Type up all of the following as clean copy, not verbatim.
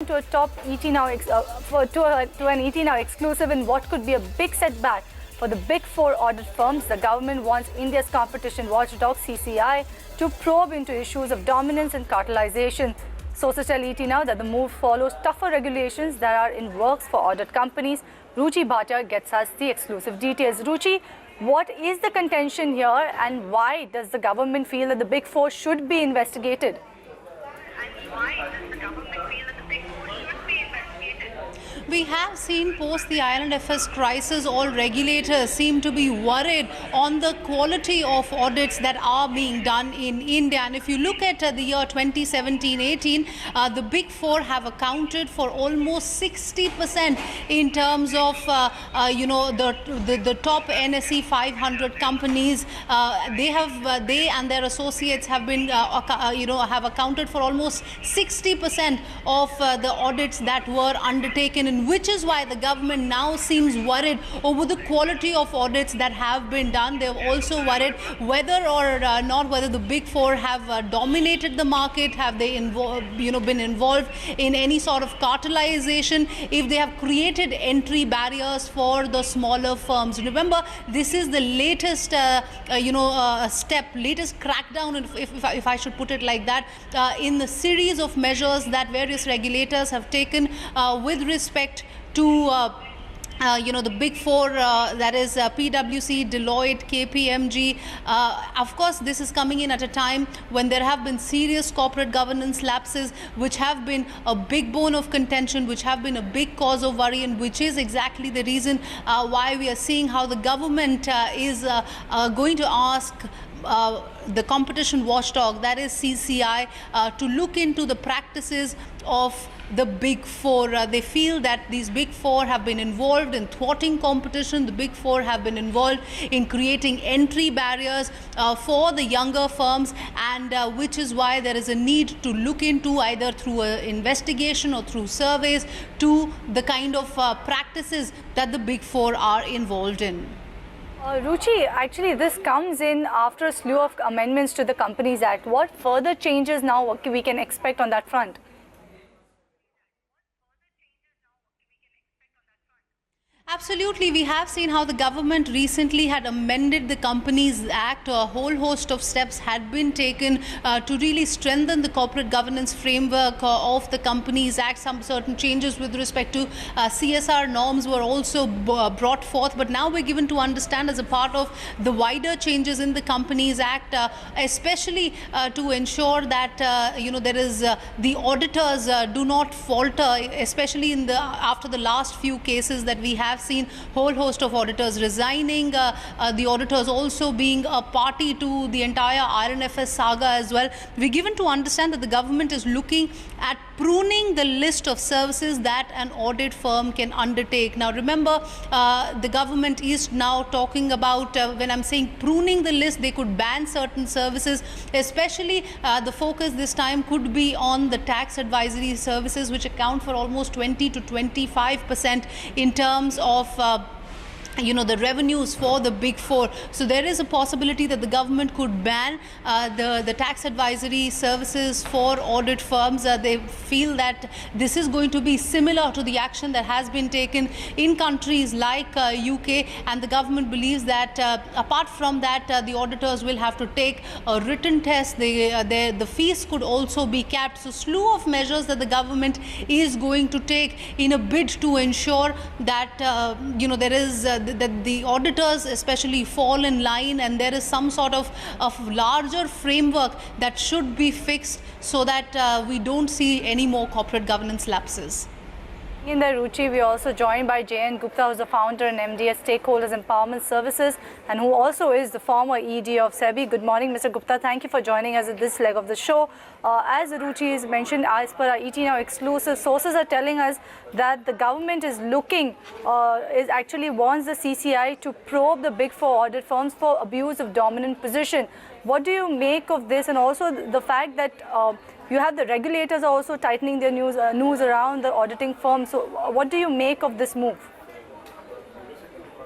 To a top ET Now to an ET Now exclusive in what could be a big setback for the big four audit firms. The government wants India's competition watchdog CCI to probe into issues of dominance and cartilisation. Sources tell ET Now that the move follows tougher regulations that are in works for audit companies. Ruchi Bhatia gets us the exclusive details. Ruchi, what is the contention here and why does the government feel that the big four should be investigated? We have seen post the IL&FS crisis, all regulators seem to be worried on the quality of audits that are being done in India. And if you look at the year 2017-18, the big four have accounted for almost 60% in terms of, the top NSE 500 companies. They and their associates have been, have accounted for almost 60% of the audits that were undertaken, which is why the government now seems worried over the quality of audits that have been done. They've also worried whether or not whether the big four have dominated the market, have they been involved in any sort of cartelization, if they have created entry barriers for the smaller firms. Remember, this is the latest latest crackdown, if I should put it like that, in the series of measures that various regulators have taken with respect to the big four, that is PwC, Deloitte, KPMG. Of course, this is coming in at a time when there have been serious corporate governance lapses, which have been a big bone of contention, which have been a big cause of worry, and which is exactly the reason why we are seeing how the government is going to ask the competition watchdog, that is CCI, to look into the practices of the big four. They feel that these big four have been involved in thwarting competition. The big four have been involved in creating entry barriers for the younger firms, and which is why there is a need to look into, either through an investigation or through surveys, to the kind of practices that the big four are involved in. Ruchi, actually this comes in after a slew of amendments to the Companies Act. What further changes now we can expect on that front? Absolutely. We have seen how the government recently had amended the Companies Act. A whole host of steps had been taken to really strengthen the corporate governance framework of the Companies Act. Some certain changes with respect to CSR norms were also brought forth. But now we're given to understand, as a part of the wider changes in the Companies Act, especially to ensure that there is the auditors do not falter, especially in after the last few cases that we have seen whole host of auditors resigning, the auditors also being a party to the entire IL&FS saga as well. We're given to understand that the government is looking at pruning the list of services that an audit firm can undertake. Now remember, the government is now talking about, when I'm saying pruning the list, they could ban certain services, especially the focus this time could be on the tax advisory services, which account for almost 20 to 25% in terms of the revenues for the big four. So there is a possibility that the government could ban the tax advisory services for audit firms. They feel that this is going to be similar to the action that has been taken in countries like UK, and the government believes that apart from that, the auditors will have to take a written test. The fees could also be capped. So slew of measures that the government is going to take in a bid to ensure that there is that the auditors especially fall in line, and there is some sort of larger framework that should be fixed so that we don't see any more corporate governance lapses. In the Ruchi, we are also joined by J.N. Gupta, who is the founder and MD at Stakeholders Empowerment Services, and who also is the former ED of SEBI. Good morning, Mr. Gupta. Thank you for joining us at this leg of the show. As Ruchi has mentioned, as per our ET Now exclusive, sources are telling us that the government is actually wants the CCI to probe the big four audit firms for abuse of dominant position. What do you make of this, and also the fact that you have the regulators also tightening their noose around the auditing firms? So what do you make of this move?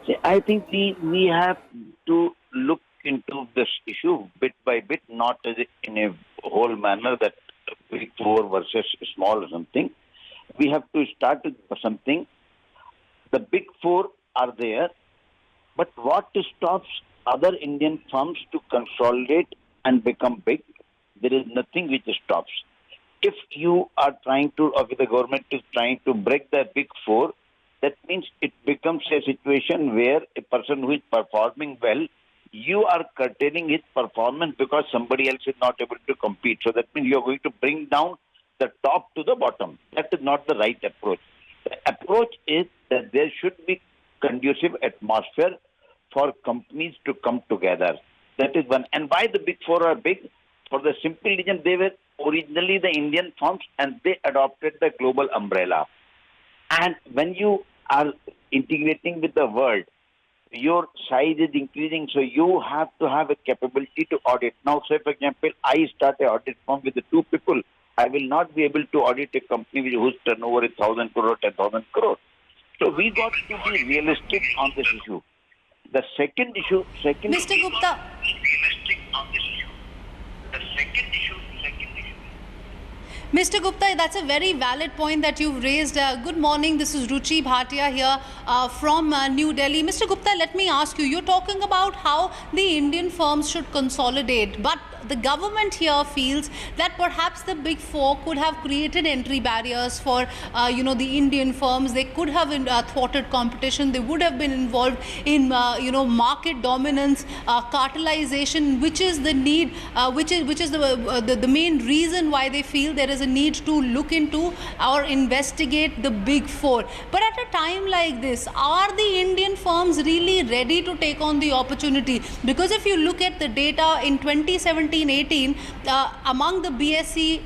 See, I think we have to look into this issue bit by bit, not in a whole manner that big four versus small or something. we have to start with something. The big four are there, but what stops other Indian firms to consolidate and become big? There is nothing which stops. If you are trying to, or if the government is trying to break the big four, that means it becomes a situation where a person who is performing well, you are curtailing his performance because somebody else is not able to compete. So that means you are going to bring down the top to the bottom. That is not the right approach. The approach is that there should be conducive atmosphere for companies to come together. That is one. And why the big four are big? For the simple reason they were originally the Indian firms and they adopted the global umbrella. And when you are integrating with the world, your size is increasing, so you have to have a capability to audit. Now, say, for example, I start an audit firm with the two people. I will not be able to audit a company whose turnover is 1,000 crore, 10,000 crore. So we got to be realistic on this issue. The second issue, Mr. Gupta. realistic on this issue. The second issue. Mr. Gupta, that's a very valid point that you've raised. Good morning. This is Ruchi Bhatia here from New Delhi. Mr. Gupta, let me ask you, you're talking about how the Indian firms should consolidate, but the government here feels that perhaps the big four could have created entry barriers for, the Indian firms. They could have thwarted competition. They would have been involved in, market dominance, cartilisation, which is the need, which is the main reason why they feel there is a need to look into or investigate the big four. But at a time like this, are the Indian firms really ready to take on the opportunity? Because if you look at the data in 2017-18, among the BSE,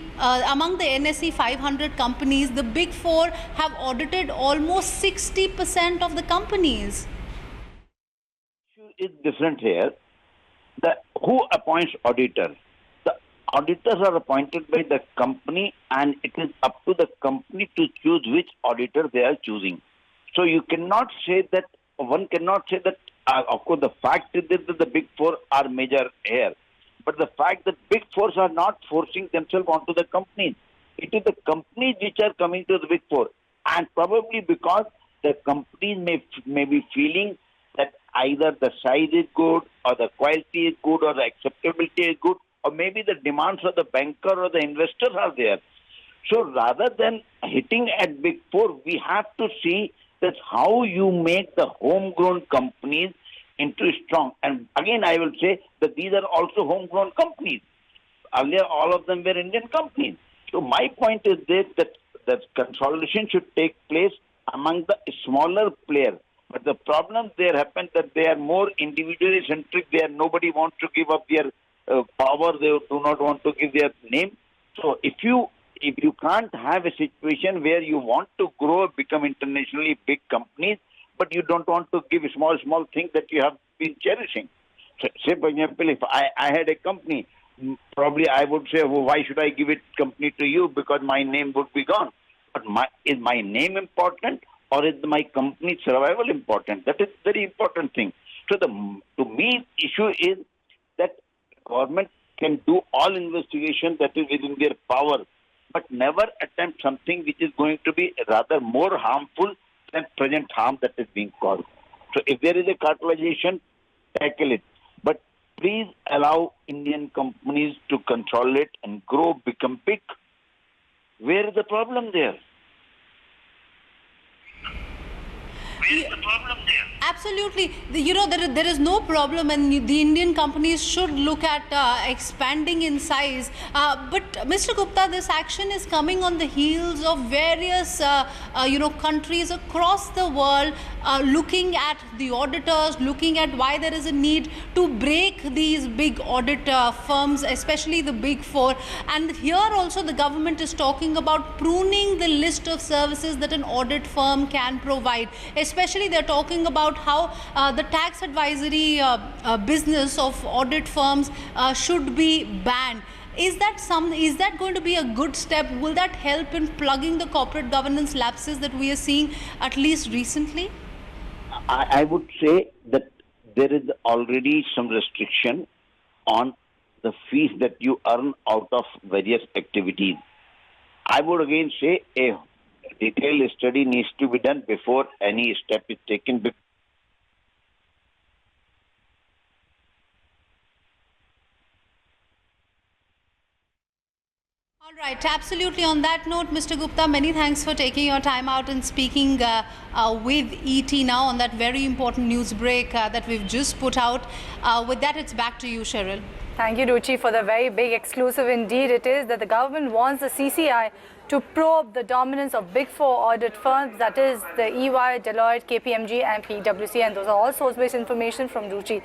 among the NSE 500 companies, the big four have audited almost 60% of the companies. Is different here. Who appoints auditor? The auditors are appointed by the company, and it is up to the company to choose which auditor they are choosing. So you cannot say that, one cannot say that, of course, the fact is that the big four are major here. But the fact that big fours are not forcing themselves onto the companies. It is the companies which are coming to the big four. And probably because the companies may be feeling that either the size is good, or the quality is good, or the acceptability is good, or maybe the demands of the banker or the investors are there. So rather than hitting at big four, we have to see that how you make the homegrown companies into strong. And again, I will say that these are also homegrown companies. Earlier, all of them were Indian companies. So my point is that consolidation should take place among the smaller players. But the problem there happens that they are more individually centric. Nobody wants to give up their power. They do not want to give their name. So if you can't have a situation where you want to grow, become internationally big companies, but you don't want to give small things that you have been cherishing. So, say, for example, if I had a company, probably I would say, well, why should I give it company to you? Because my name would be gone. But is my name important, or is my company's survival important? That is very important thing. So to me, issue is that government can do all investigation that is within their power, but never attempt something which is going to be rather more harmful than present harm that is being caused. So if there is a cartilisation, tackle it. But please allow Indian companies to consolidate and grow, become big. Where is the problem there? Where is the problem there? Absolutely. There is no problem, and the Indian companies should look at expanding in size. But Mr. Gupta, this action is coming on the heels of various, countries across the world looking at the auditors, looking at why there is a need to break these big audit firms, especially the big four. And here also the government is talking about pruning the list of services that an audit firm can provide. Especially they're talking about how the tax advisory business of audit firms should be banned. Is that going to be a good step? Will that help in plugging the corporate governance lapses that we are seeing, at least recently? I would say that there is already some restriction on the fees that you earn out of various activities. I would again say a detailed study needs to be done before any step is taken. All right, absolutely. On that note, Mr. Gupta, many thanks for taking your time out and speaking with ET now on that very important news break that we've just put out. With that, it's back to you, Cheryl. Thank you, Ruchi, for the very big exclusive. Indeed, it is that the government wants the CCI to probe the dominance of Big Four audit firms, that is the EY, Deloitte, KPMG and PwC, and those are all source-based information from Ruchi.